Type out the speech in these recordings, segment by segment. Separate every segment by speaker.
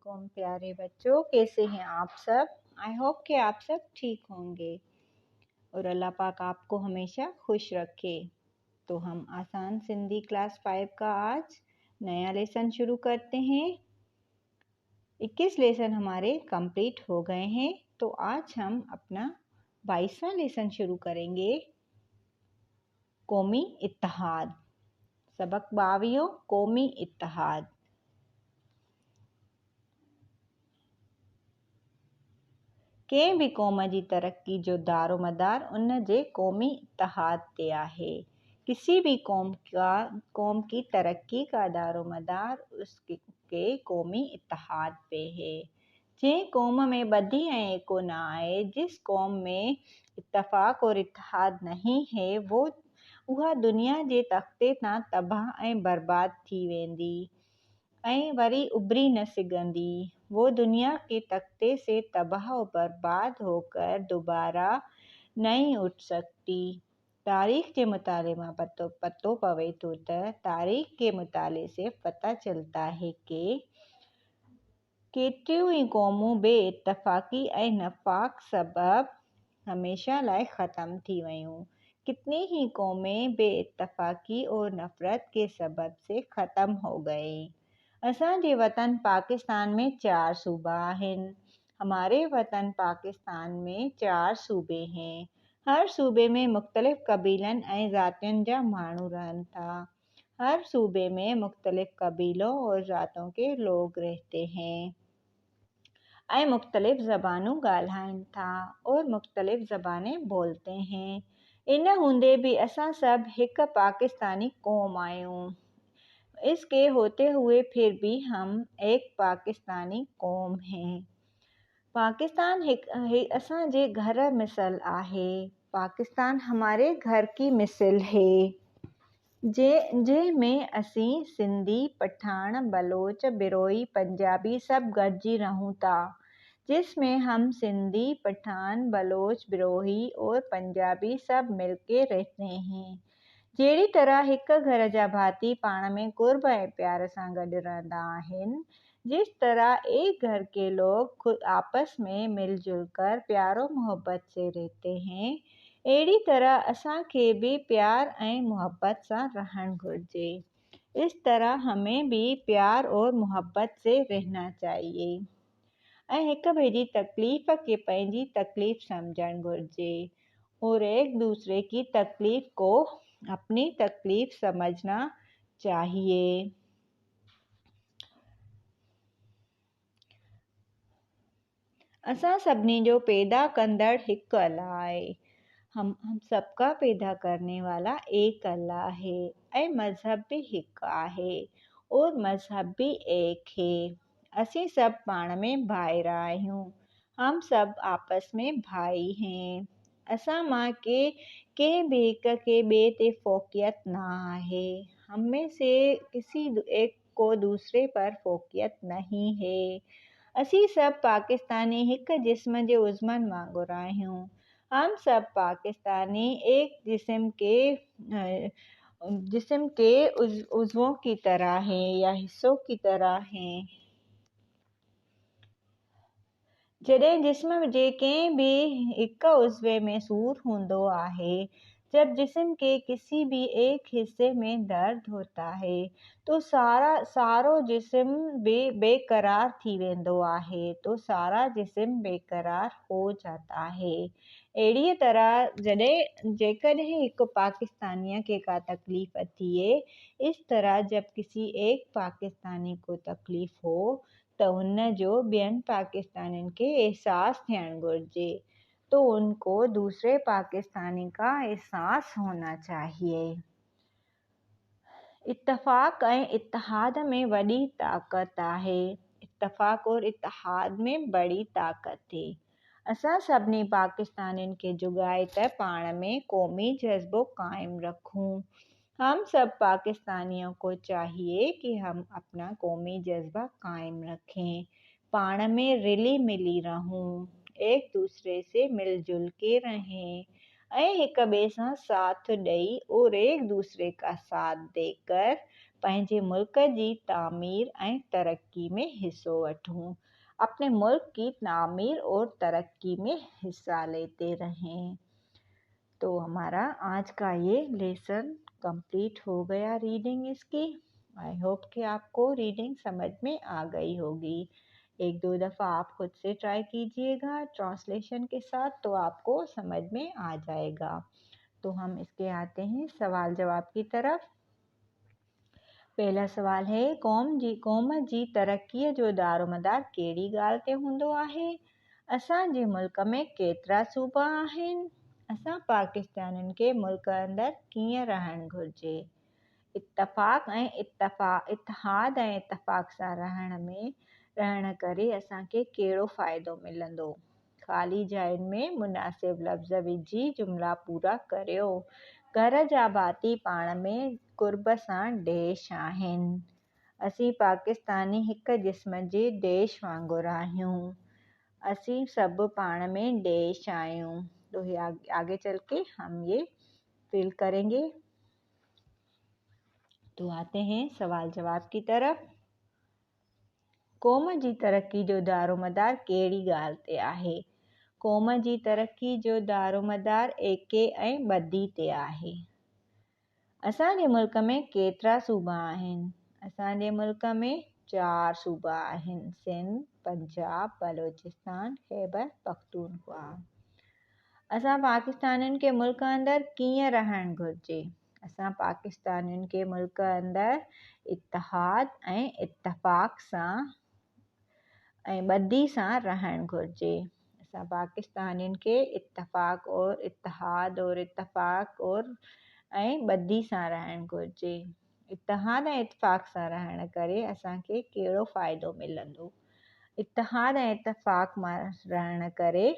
Speaker 1: वालेकुम प्यारे बच्चों, कैसे हैं आप सब। आई होप कि आप सब ठीक होंगे और अल्लाह पाक आपको हमेशा खुश रखे। तो हम आसान सिंधी क्लास 5 का आज नया लेसन शुरू करते हैं। 21 लेसन हमारे कंप्लीट हो गए हैं, तो आज हम अपना 22वां लेसन शुरू करेंगे। कौमी इत्तेहाद। सबक 22 कौमी इत्तेहाद। कंहिं बि क़ौम जी तरक़ी जो दारोमदार उन जे कौमी इत्तेहाद ते आहे। किसी भी कौम की तरक्की का दारोमदार उसके कौमी इत्तेहाद पे है। जंहिं कौम में ॿधी ऐं एको न आहे, जिस कौम में इत्तफ़ाक़ और इत्तेहाद नहीं है, उहा दुनिया जे तख़्ते तां तबाह ऐं बर्बाद थी वेंदी ऐं वरी उभरी न सघंदी। वो दुनिया के तख्ते से तबाह और बर्बाद होकर दोबारा नहीं उठ सकती। तारीख़ के मुताले मां पतो पवे थो त तारीख़ के मुताले से पता चलता है कि केतिरियूं ई क़ौमूं बेइत्तफ़ाक़ी ऐं नफ़ाक़ सबब हमेशा लाइ ख़त्म थी वयूं। कितनी ही कौमें बेइत्तफ़ाक़ी और नफ़रत के सबब से ख़त्म हो गई। असांजे वतन पाकिस्तान में 4 सूबा आहिनि। हमारे वतन पाकिस्तान में 4 सूबे हैं। हर सूबे में मुख़्तलिफ़ क़बीलनि ऐं ज़ातियुनि जा माण्हू रहनि था। हर सूबे में मुख़्तलिफ़ क़बीलों और ज़ातों के लोग रहते हैं ऐं मुख़्तलिफ़ ज़बानूं ॻाल्हाइनि था और मुख़्तलिफ़ ज़बानें बोलते हैं। इन हूंदे भी असां सभु हिकु पाकिस्तानी क़ौम आहियूं। इसके होते हुए फिर भी हम एक पाकिस्तानी कौम हैं। पाकिस्तान असांजे घर मिसल आहे। पाकिस्तान हमारे घर की मिसल है। जंहिंमें असीं सिंधी, पठान, बलोच, बिरोही, पंजाबी सब गॾिजी रहूं था। जिसमें हम सिंधी, पठान, बलोच, बिरोही और पंजाबी सब मिलके रहते हैं। जहिड़ी तरह हिक घर जा भाती पाण में कुर्ब ऐं प्यार सां गॾु रहंदा आहिनि, जिस तरह एक घर के लोग खुद आपस में मिलजुल कर प्यारो मोहब्बत से रहते हैं, अहिड़ी तरह असांखे भी प्यार ऐं मोहब्बत सां रहणु घुरिजे। इस तरह हमें भी प्यार और मोहब्बत से रहना चाहिए ऐं हिक ॿिए जी तकलीफ़ खे पंहिंजी तकलीफ़ समझणु घुरिजे और एक दूसरे की तकलीफ़ को अपनी तकलीफ़ समझना चाहिए। असां सभिनी जो पैदा कंदड़ हिकु अल्लाह आहे। हम सबका पैदा करने वाला एक अल्लाह है ऐं मज़हब भी हिकु आहे और मज़हब भी एक है। असीं सभु पाण में भाइरा आहियूं। हम सब आपस में भाई हैं। असां मां कंहिं भी हिक खे ॿिए ते फ़ोक़ियत न आहे। हम में से किसी एक को दूसरे पर फ़ोक़ियत नहीं है। असीं सब पाकिस्तानी हिक जिस्म जे उज़मनि वांगुरु आहियूं। हम सब पाकिस्तानी एक जिस्म के उज़वों की तरह हैं या हिस्सों की तरह हैं। जॾहिं जिस्म जे कंहिं भी हिक उज़्वे में सूर हूंदो आहे, जब जिस्म के किसी भी एक हिस्से में दर्द होता है, तो सारो जिस्म बेकरार थी वेंदो आहे, तो सारा जिस्म बेकरार हो जाता है। अहिड़ीअ तरह जेकॾहिं हिकु पाकिस्तानीअ खे का तकलीफ़ थिए, इस तरह जब किसी एक पाकिस्तानी को तकलीफ़ हो त हुन जो ॿियनि पाकिस्तानियुनि खे एहसास थियणु घुरिजे, तो उनको दूसरे पाकिस्तानी का एहसास होना चाहिए। इत्तफ़ाक़ ऐं इत्तेहाद में वॾी ताक़त आहे। इत्तफ़ाक़ और इत्तेहाद में बड़ी ताक़त है। असां सभिनी पाकिस्तानियुनि खे जुगाए त पाण में क़ौमी जज़्बो कायम रखूं। हम सब पाकिस्तानियों को चाहिए कि हम अपना कौमी जज्बा कायम रखें, पाण में रिली मिली रहूं, एक दूसरे से मिलजुल के रहें ऐं हिक ॿिए सां साथ ॾेई और एक दूसरे का साथ देकर पंहिंजे मुल्क जी तामीर ऐं तरक्की में हिस्सो वठूं, अपने मुल्क की तामीर और तरक्की में हिस्सा लेते रहें। तो हमारा आज का ये लेसन कंप्लीट हो गया रीडिंग इसकी। आई होप कि आपको रीडिंग समझ में आ गई होगी। एक दो दफ़ा आप खुद से ट्राई कीजिएगा ट्रांसलेशन के साथ, तो आपको समझ में आ जाएगा। तो हम इसके आते हैं सवाल जवाब की तरफ। पहला सवाल है, क़ौम जी तरक्कीअ जो दारोमदार कहिड़ी ॻाल्हि ते हूंदो आहे? असांजे मुल्क में केतिरा सूबा आहिनि? असां पाकिस्तानियुनि खे मुल्क अंदरि कीअं रहणु घुरिजे? इत्तफ़ाक़ ऐं इत्तिहाद ऐं इत्तफ़ाक़ सां रहण करे असांखे कहिड़ो फ़ाइदो मिलंदो? ख़ाली जायुनि में मुनासिब लफ़्ज़ विझी जुमिला पूरा करियो। घर जा भाती पाण में क़ुर्ब सां देश आहिनि। असीं पाकिस्तानी हिक जिस्म जे देश वांगुरु आहियूं। असीं सभु पाण में देश आहियूं। तो ये आगे चल के हम ये फिल करेंगे। तो आते हैं सवाल जवाब की तरफ। क़ौम जी तरक्की जो दारोमदार कहिड़ी ॻाल्हि ते आहे? क़ौम जी तरक्की जो दारोमदार एके ऐं ॿधी ते आहे। असांजे मुल्क में केतिरा सूबा आहिनि? असांजे मुल्क में 4 सूबा आहिनि। सिंध, पंजाब, बलोचिस्तान, खैबर पख्तूनख्वा। असां पाकिस्तानियुनि खे मुल्क अंदरि कीअं रहणु घुरिजे? असां पाकिस्तानियुनि खे मुल्क अंदरि इत्तिहाद ऐं इत्तफ़ाक़ सां ऐं ॿधी सां रहणु घुरिजे। असां पाकिस्तानियुनि खे इत्तिहाद और इत्तफ़ाक़ और ऐं ॿधी सां रहणु घुरिजे। इत्तिहाद ऐं इत्तफ़ाक़ सां रहण करे असांखे कहिड़ो फ़ाइदो मिलंदो? इत्तिहाद ऐं इत्तफ़ाक़ मां रहण करे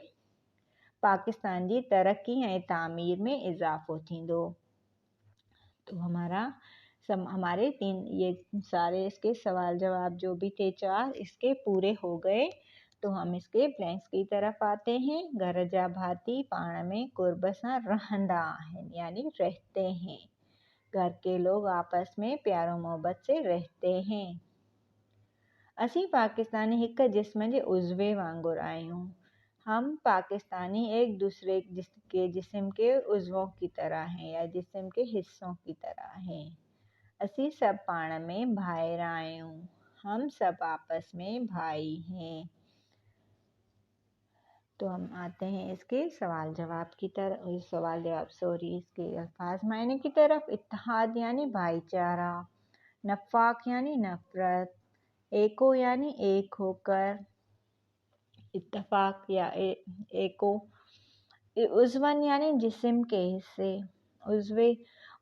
Speaker 1: पाकिस्तान जी तरक्की ऐं तामीर में इजाफ़ो थींदो। तो हमारे ये सारे इसके सवाल जवाब जो भी थे 4 इसके पूरे हो गए। तो हम इसके ब्लैंक्स की तरफ आते हैं। घर जा भाती पाण में क़ुर्ब सां रहंदा आहिनि, यानी रहते हैं। घर के लोग आपस में प्यारो मोहब्बत से रहते हैं। असीं पाकिस्तानी हिक जिस्म जे उज़्वे वांगुरु आहियूं। हम पाकिस्तानी एक दूसरे के जिस्म के उज़्वों की तरह हैं या जिस्म के हिस्सों की तरह हैं। असीं सब पाण में भाइर आहियूं। हम सब आपस में भाई हैं। तो हम आते हैं इसके सवाल जवाब की तरफ। इसके अल्फाज मायने की तरफ। इत्तिहाद यानी भाईचारा, नफ़ाक यानी नफ़रत, एको यानी एक होकर, इत्तफ़ाक़ या एको, उज़्वन यानी जिस्म के हिस्से,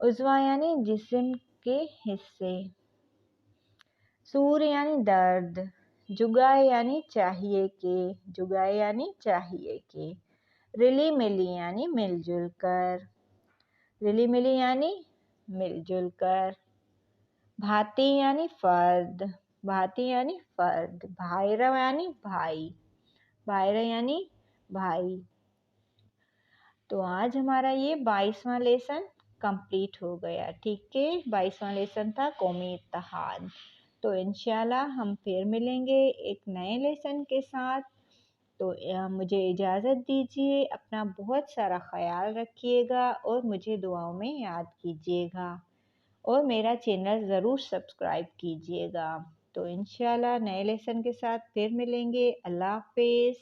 Speaker 1: उज़्वा यानी जिस्म के हिस्से, सूर यानी दर्द, जुगाए यानी चाहिए के, रिली मिली यानी मिलजुल कर, भाती यानी फर्द, भाईर यानी भाई। तो आज हमारा ये 22वां लेसन कंप्लीट हो गया। ठीक है, 22वां लेसन था कौमी इत्तेहाद। तो इंशाल्लाह हम फिर मिलेंगे एक नए लेसन के साथ। तो मुझे इजाज़त दीजिए। अपना बहुत सारा ख्याल रखिएगा और मुझे दुआओं में याद कीजिएगा और मेरा चैनल ज़रूर सब्सक्राइब कीजिएगा। तो इंशाल्लाह नए लेसन के साथ फिर मिलेंगे। अल्लाह हाफ़िज़।